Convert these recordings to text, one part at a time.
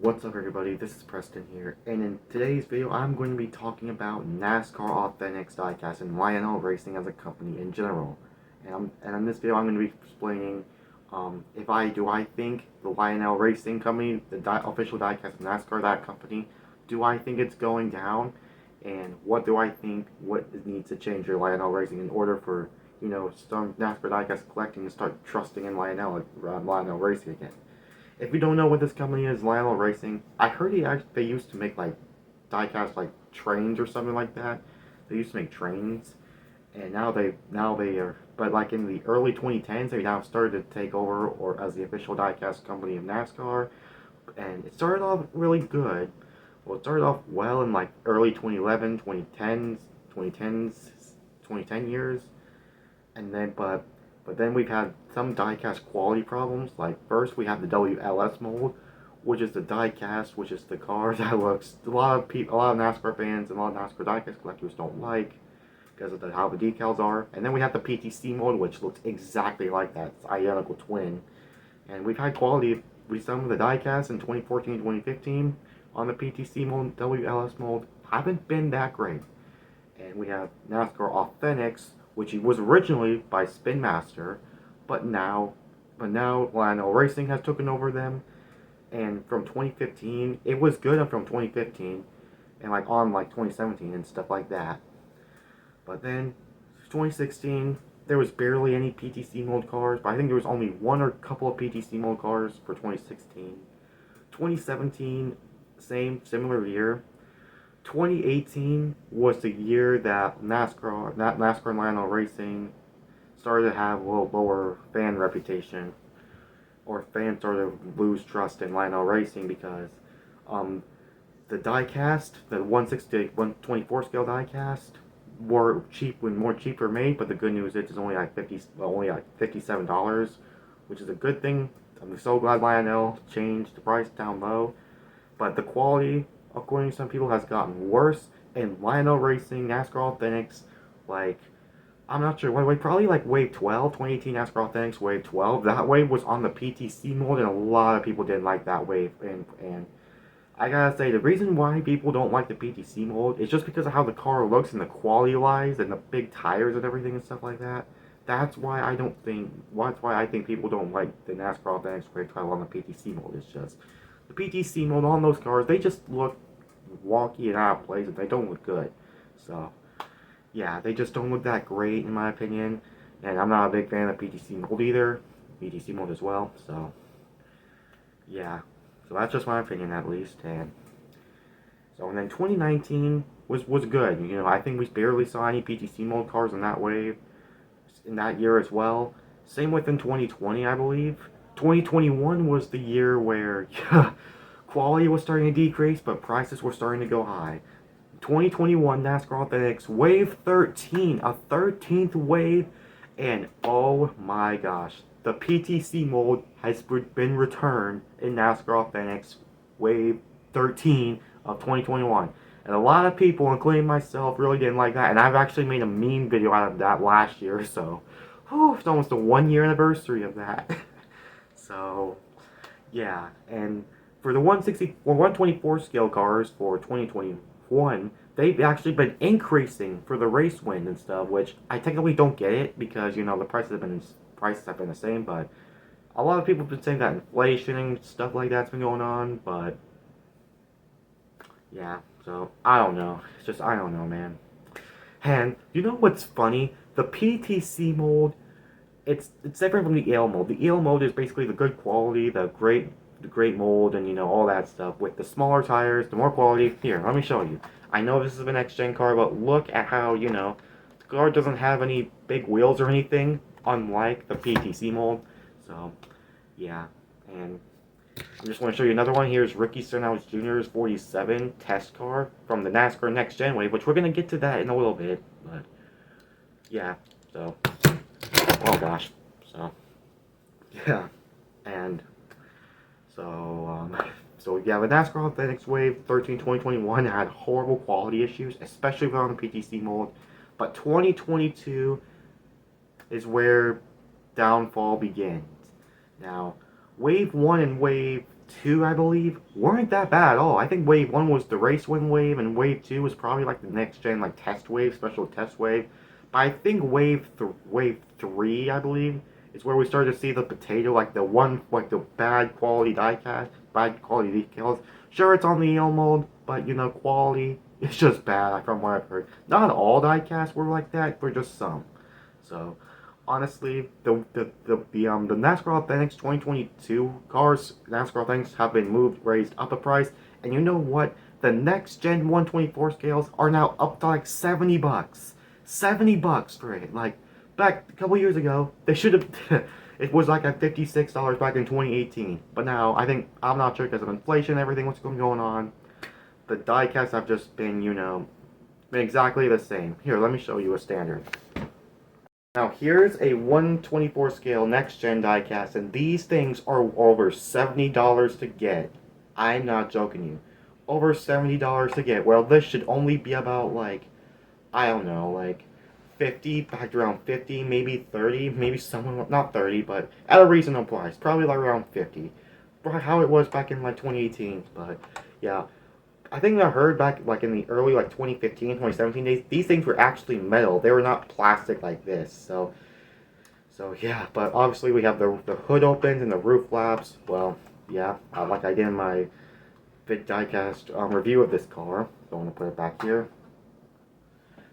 What's up everybody, this is Preston here, and in today's video I'm going to be talking about NASCAR Authentics Diecast and Lionel Racing as a company in general. And in this video I'm going to be explaining do I think the Lionel Racing company, the official diecast of NASCAR, that company, do I think it's going down, and what do I think needs to change for Lionel Racing in order for, some NASCAR diecast collecting to start trusting in Lionel Racing again. If you don't know what this company is, Lionel Racing, I heard they used to make like diecast like trains or something like that. They used to make trains, and now they are. But like in the early 2010s, they now started to take over or as the official diecast company of NASCAR, and it started off really good. Well, it started off well in like early 2011, 2010s, 2010 years, and then we've had some diecast quality problems. Like first we have the WLS mold, which is the diecast, which is the car that looks a lot of NASCAR fans and a lot of NASCAR diecast collectors don't like because of how the decals are. And then we have the PTC mold, which looks exactly like that. It's identical twin. And we've had quality with some of the diecast in 2014 and 2015 on the PTC mold, WLS mold haven't been that great. And we have NASCAR Authentics, which was originally by Spin Master, but now Lionel Racing has taken over them. And from 2015, it was good from 2015, and like on like 2017 and stuff like that. But then 2016, there was barely any PTC mold cars, but I think there was only one or a couple of PTC mold cars for 2016. 2017, similar year. 2018 was the year that NASCAR and Lionel Racing started to have a little lower fan reputation, or fans started to lose trust in Lionel Racing because the diecast, the 160, 124 scale diecast, were more cheaper made. But the good news is it's only like $57, which is a good thing. I'm so glad Lionel changed the price down low, but the quality, according to some people, has gotten worse. And Lionel Racing, NASCAR Authentics, like, I'm not sure, probably like Wave 12, 2018 NASCAR Authentics Wave 12. That wave was on the PTC mold, and a lot of people didn't like that wave. And I gotta say, the reason why people don't like the PTC mold is just because of how the car looks and the quality lies and the big tires and everything and stuff like that. That's why I think people don't like the NASCAR Authentics Wave 12 on the PTC mold. It's just the PTC mold on those cars, they just look wonky and out of place, and they don't look good. So yeah, they just don't look that great in my opinion, and I'm not a big fan of PTC mold either. PTC mold as well. So yeah, so that's just my opinion at least. And then 2019 was good. I think we barely saw any PTC mold cars in that wave in that year as well. Same with in 2020, I believe. 2021 was the year where quality was starting to decrease, but prices were starting to go high. 2021 NASCAR Authentics Wave 13, a 13th wave, and oh my gosh, the PTC mold has been returned in NASCAR Authentics Wave 13 of 2021. And a lot of people, including myself, really didn't like that. And I've actually made a meme video out of that last year, so it's almost a 1-year anniversary of that. So yeah, and for the 160 or 124 scale cars for 2021, they've actually been increasing for the race win and stuff, which I technically don't get it because the prices have been the same, but a lot of people have been saying that inflation and stuff like that's been going on, but yeah, so I don't know. It's just I don't know, man. And you know what's funny? The PTC mold, it's different from the EL mold. The EL mold is basically the good quality, the great mold, and all that stuff. With the smaller tires, the more quality. Here, let me show you. I know this is a next gen car, but look at how the car doesn't have any big wheels or anything, unlike the PTC mold. So yeah, and I just want to show you another one. Here's Ricky Stenhouse Jr.'s 47 test car from the NASCAR Next Gen wave, which we're gonna get to that in a little bit. But yeah, so oh gosh, so yeah, and so yeah, the NASCAR Authentics Wave 13 2021 had horrible quality issues, especially on the PTC mold. But 2022 is where downfall begins. Now, Wave 1 and Wave 2, I believe, weren't that bad at all. I think Wave 1 was the race win wave, and Wave 2 was probably like the next gen, like test wave, special test wave. But I think Wave 3, I believe, is where we started to see the potato, like the one, like the bad quality diecast, bad quality decals. Sure, it's on the EL mode, but you know, quality, it's just bad from what I've heard. Not all diecasts were like that, but just some. So, honestly, the NASCAR Authentics 2022 cars, NASCAR Authentics have been raised up a price, and you know what? The next gen 124 scales are now up to like $70. $70 for it. Like back a couple years ago, they should have. It was like at $56 back in 2018, but now I think I'm not sure because of inflation, everything what's going on. The diecasts have just been, you know, been exactly the same. Here, let me show you a standard. Now here's a 124 scale next gen diecast, and these things are over $70 to get. I'm not joking you. Over $70 to get. Well, this should only be about like, I don't know, like 50, back around 50, maybe 30, maybe someone, not 30, but at a reasonable price. Probably like around 50. How it was back in like 2018, but yeah. I think I heard back like in the early like 2015, 2017 days, these things were actually metal. They were not plastic like this. So yeah, but obviously we have the hood opens and the roof flaps. Well, yeah, like I did in my diecast review of this car. So I'm gonna put it back here.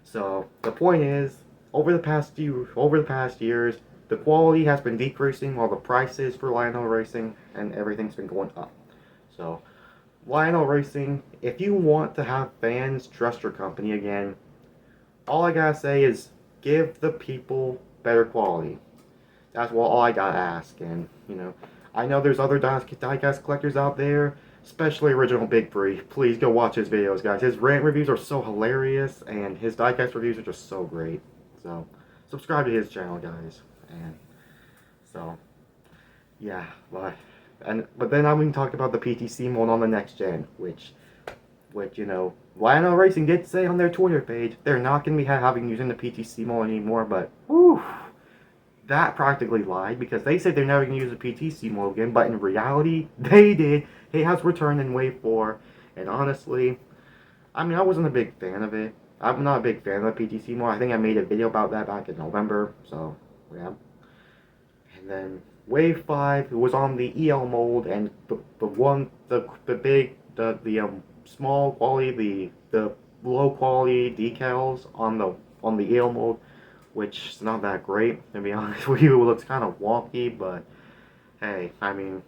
So the point is, over the past years, the quality has been decreasing while the prices for Lionel Racing and everything's been going up. So Lionel Racing, if you want to have fans trust your company again, all I gotta say is give the people better quality. That's all I gotta ask. And, you know, I know there's other diecast collectors out there, especially Original Big Free. Please go watch his videos, guys. His rant reviews are so hilarious, and his diecast reviews are just so great. So, subscribe to his channel, guys. And so, yeah, but then I'm going to talk about the PTC mode on the next gen, which you know, Lionel Racing did say on their Twitter page they're not going to be using the PTC mode anymore, but whew, that practically lied because they said they're never going to use the PTC mode again, but in reality, they did. It has returned in Wave 4, and honestly, I mean, I wasn't a big fan of it. I'm not a big fan of the PTC mode. I think I made a video about that back in November, so yeah. And then Wave 5 was on the EL mode, and the small quality, the low quality decals on the EL mode, which is not that great, to be honest with you. It looks kind of wonky, but hey, I mean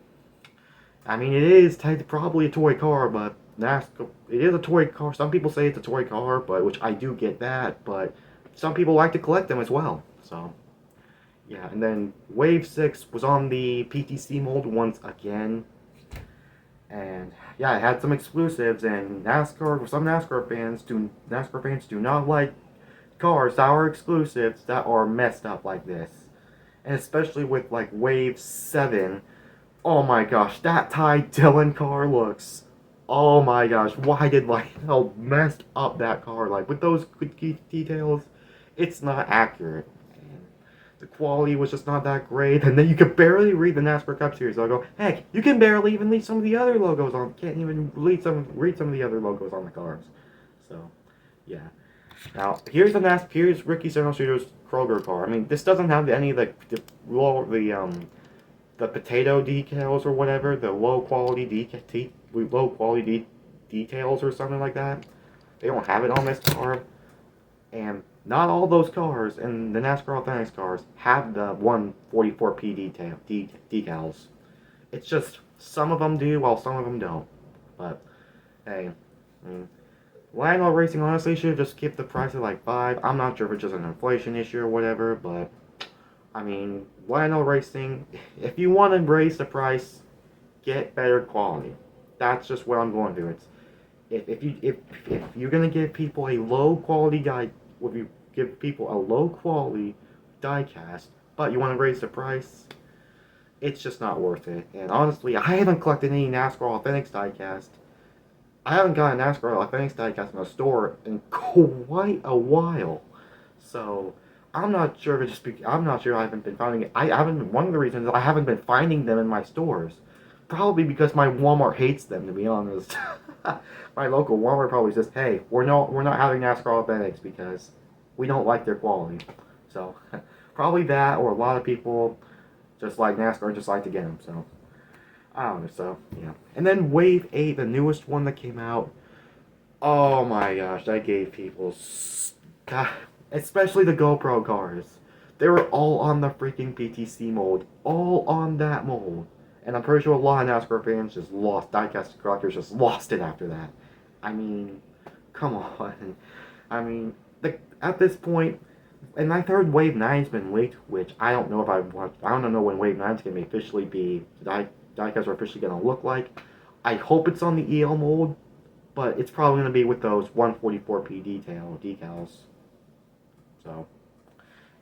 it is probably a toy car, but NASCAR, it is a toy car. Some people say it's a toy car, but which I do get that, but some people like to collect them as well. So yeah, and then Wave 6 was on the PTC mold once again. And yeah, it had some exclusives, and some NASCAR fans do not like cars that are exclusives that are messed up like this. And especially with like Wave 7. Oh my gosh, that Ty Dillon car looks, oh my gosh, why did Lionel messed up that car? Like with those details, it's not accurate. The quality was just not that great, and then you could barely read the NASCAR Cup Series logo. Heck, you can barely even read some of the other logos on. Can't even read some of the other logos on the cars. So, yeah. Now here's here's Ricky Shooter's Kroger car. I mean, this doesn't have any of the potato decals or whatever, the low quality details or something like that. They don't have it on this car, and not all those cars and the NASCAR Authentics cars have the 144p decals. It's just some of them do, while some of them don't. But hey, I mean, Lionel Racing honestly should have just kept the price at like $5. I'm not sure if it's just an inflation issue or whatever, but I mean, Lionel Racing, if you want to raise the price, get better quality. That's just what I'm going to do. It's if you're gonna give people a low quality if you give people a low quality diecast, but you want to raise the price, it's just not worth it. And honestly, I haven't collected any NASCAR Authentics diecast. I haven't got a NASCAR Authentics diecast in a store in quite a while. So I'm not sure if it's just I'm not sure I haven't been finding it. I haven't been, one of the reasons I haven't been finding them in my stores. probably because my Walmart hates them, to be honest. My local Walmart probably says, "Hey, we're not having NASCAR Authentics because we don't like their quality." So probably that, or a lot of people just like NASCAR, just like to get them. So I don't know. So yeah, and then Wave 8, the newest one that came out. Oh my gosh, that gave people, God, especially the GoPro cars. They were all on the freaking PTC mold, all on that mold. And I'm pretty sure a lot of NASCAR fans just lost, diecast collectors just lost it after that. I mean, come on. I mean, at this point, and I heard Wave 9's been leaked, which I don't know if I want, I don't know when Wave 9's going to officially be, diecasts are officially going to look like. I hope it's on the EL mold, but it's probably going to be with those 144p decals. So,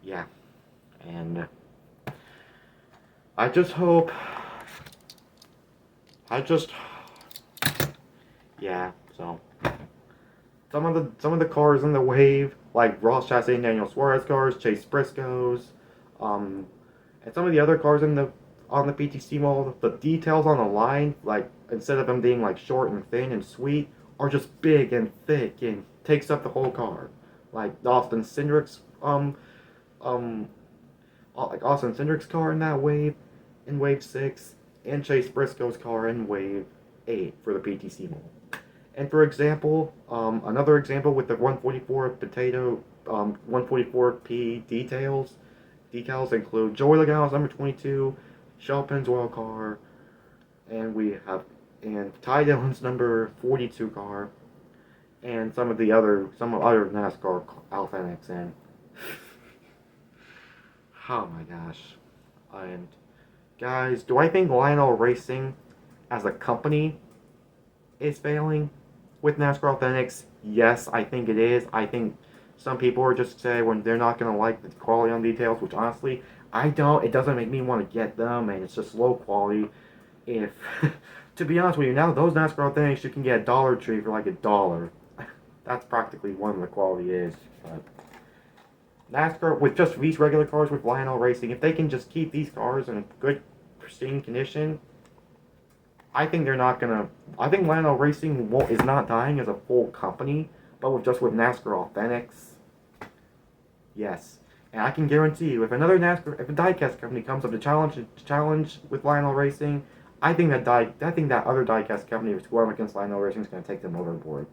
yeah. And I just hope. Yeah. So some of the cars in the wave, like Ross Chastain and Daniel Suarez cars, Chase Briscoe's, and some of the other cars in the on the PTC mold, the details on the line, like instead of them being like short and thin and sweet, are just big and thick and takes up the whole car. Like Austin Cindric's um like Austin Cindric's car in that wave, in wave 6, and Chase Briscoe's car in wave 8 for the PTC mold. And for example, another example with the 144p decals include Joey Logano's number 22, Shell Penn's oil car, and we have Ty Dillon's number 42 car, and some other NASCAR Authentics. And oh my gosh, and guys, do I think Lionel Racing as a company is failing with NASCAR Authentics? Yes, I think it is. I think some people are just say when they're not gonna like the quality on details, which honestly I don't. It doesn't make me want to get them, and it's just low quality. If to be honest with you, now those NASCAR Authentics you can get at Dollar Tree for like $1. That's practically what the quality is. But NASCAR with just these regular cars with Lionel Racing, if they can just keep these cars in a good, pristine condition, I think they're not gonna. I think Lionel Racing is not dying as a full company, but with NASCAR Authentics, yes. And I can guarantee you, if a diecast company comes up to challenge with Lionel Racing, I think that other diecast company who's going against Lionel Racing is going to take them overboard,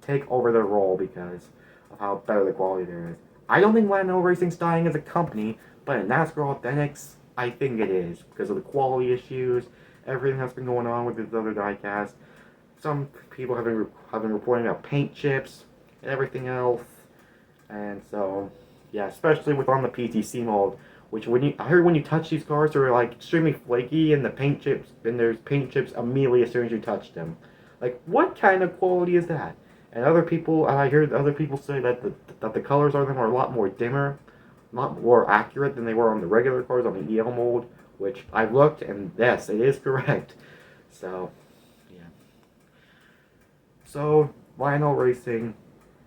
take over their role because of how better the quality there is. I don't think Lionel Racing's dying as a company, but in NASCAR Authentics, I think it is because of the quality issues, everything that's been going on with this other diecast. Some people have been reporting about paint chips and everything else, and so yeah, especially with on the PTC mold, which I heard when you touch these cars, they're like extremely flaky, and there's paint chips immediately as soon as you touch them. Like, what kind of quality is that? And I heard other people say that the colors on them are a lot more dimmer, a lot more accurate than they were on the regular cars on the EL mold, which I've looked, and yes, it is correct. So, yeah. So, Lionel Racing.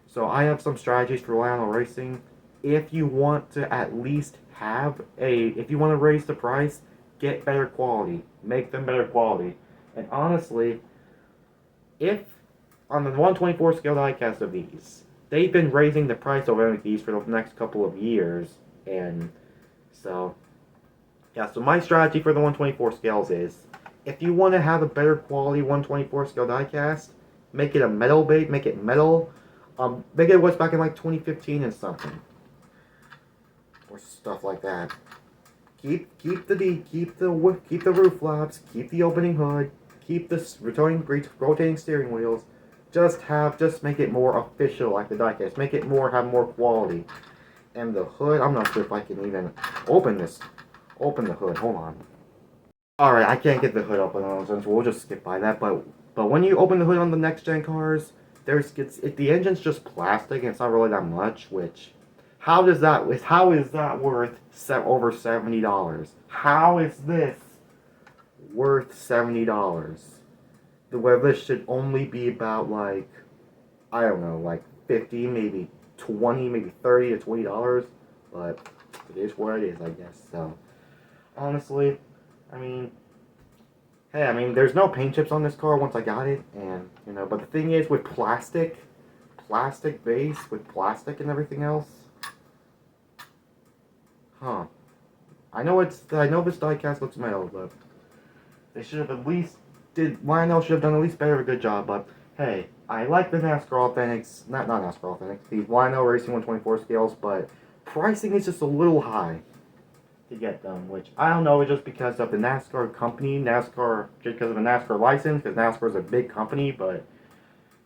So, I have some strategies for Lionel Racing. If you want to at least if you want to raise the price, get better quality. Make them better quality. And honestly, if on the 124 scale diecast of these, they've been raising the price of these for the next couple of years, and so yeah. So my strategy for the 124 scales is, if you want to have a better quality 124 scale diecast, make it a metal bait, make it metal, make it what's back in like 2015 and something, or stuff like that. Keep the roof flaps, keep the opening hood, keep the rotating steering wheels. Just make it more official like the diecast. Make it have more quality. And the hood, I'm not sure if I can even open the hood. Hold on. Alright, I can't get the hood open on those, so we'll just skip by that. But when you open the hood on the next gen cars, the engine's just plastic and it's not really that much, which how is that worth over $70? How is this worth $70? Where this should only be about like, I don't know, like 50, maybe 20, maybe 30 to $20, but it is what it is, I guess. So honestly, I mean, hey, I mean, there's no paint chips on this car once I got it, and but the thing is, with plastic base with plastic and everything else, huh? I know this diecast looks metal, but they should have at least Lionel should have done at least better of a good job. But hey, I like the NASCAR Authentics, not NASCAR Authentics, the Lionel Racing 124 scales, but pricing is just a little high to get them, which I don't know, it's just because of the NASCAR company, NASCAR, just because of the NASCAR license, because NASCAR is a big company, but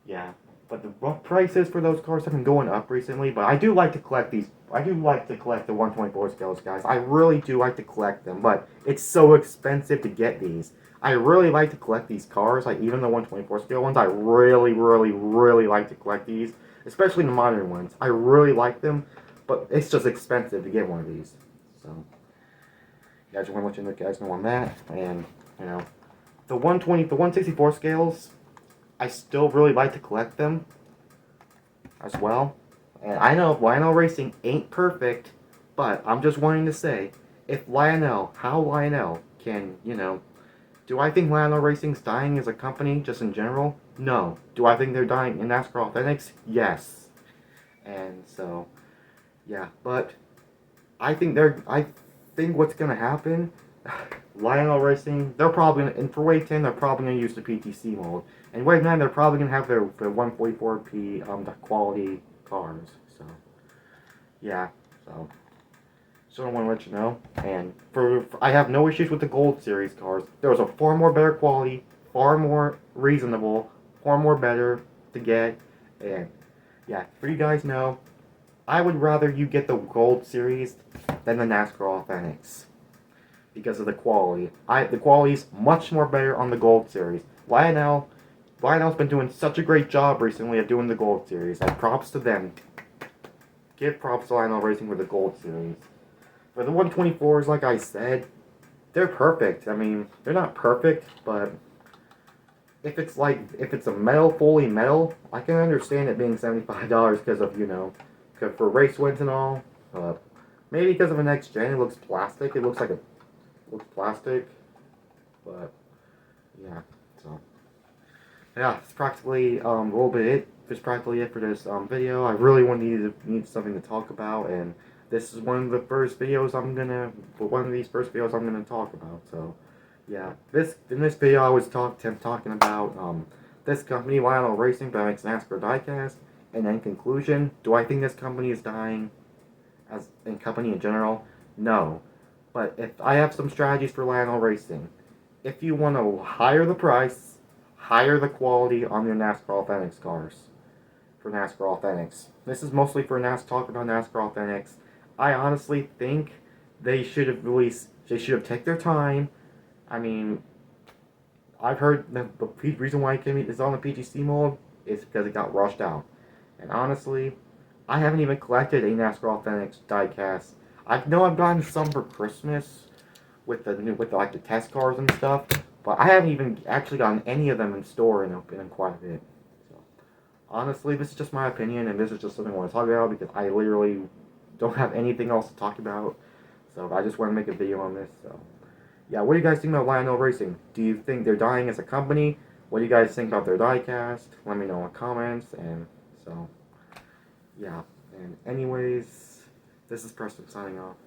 yeah. But the rough prices for those cars have been going up recently, but I do like to collect these. I do like to collect the 124 scales, guys. I really do like to collect them, but it's so expensive to get these. I really like to collect these cars, like even the 124 scale ones. I really, really, really like to collect these, especially the modern ones. I really like them, but it's just expensive to get one of these. So, yeah, I just want to let you guys know on that. And, the 164 scales, I still really like to collect them as well. And I know Lionel Racing ain't perfect, but I'm just wanting to say, how Lionel can, do I think Lionel Racing's dying as a company just in general? No. Do I think they're dying in NASCAR Authentics? Yes. And so, yeah, but I think what's gonna happen, Lionel Racing, they're probably gonna, and for Wave 10, they're probably gonna use the PTC mode. And Wave 9, they're probably gonna have their 144p the quality cars. So yeah, so I want to let you know. And I have no issues with the Gold Series cars. There's a far more better quality, far more reasonable, far more better to get. And yeah, for you guys know, I would rather you get the Gold Series than the NASCAR Authentics because of the quality. The quality's much more better on the Gold Series. Lionel's been doing such a great job recently of doing the Gold Series. And props to them. Give props to Lionel Racing with the Gold Series. For the 124s, like I said, they're perfect. I mean, they're not perfect, but if it's a metal, fully metal, I can understand it being $75 because of, cause for race wins and all. Maybe because of a next gen, it looks plastic. It looks plastic, but yeah. So yeah, it's practically a little bit it. That's practically it for this video. I really need something to talk about, and this is one of the first videos one of these first videos I'm gonna talk about. So yeah, in this video I was talking about this company, Lionel Racing, that makes NASCAR diecast, and in conclusion, do I think this company is dying as a company in general? No. But if I have some strategies for Lionel Racing, if you want to higher the price, higher the quality on your NASCAR Authentics cars. For NASCAR Authentics. This is mostly for talking about NASCAR Authentics. I honestly think they should have taken their time. I mean, I've heard the reason why it is on the PGC mode is because it got rushed out. And honestly, I haven't even collected a NASCAR Authentics diecast. I know I've gotten some for Christmas with the test cars and stuff, but I haven't even actually gotten any of them in store in quite a bit. So honestly, this is just my opinion, and this is just something I want to talk about because I literally don't have anything else to talk about. So I just want to make a video on this. So yeah, what do you guys think about Lionel Racing? Do you think they're dying as a company? What do you guys think about their diecast? Let me know in the comments. And so yeah, and anyways, this is Preston signing off.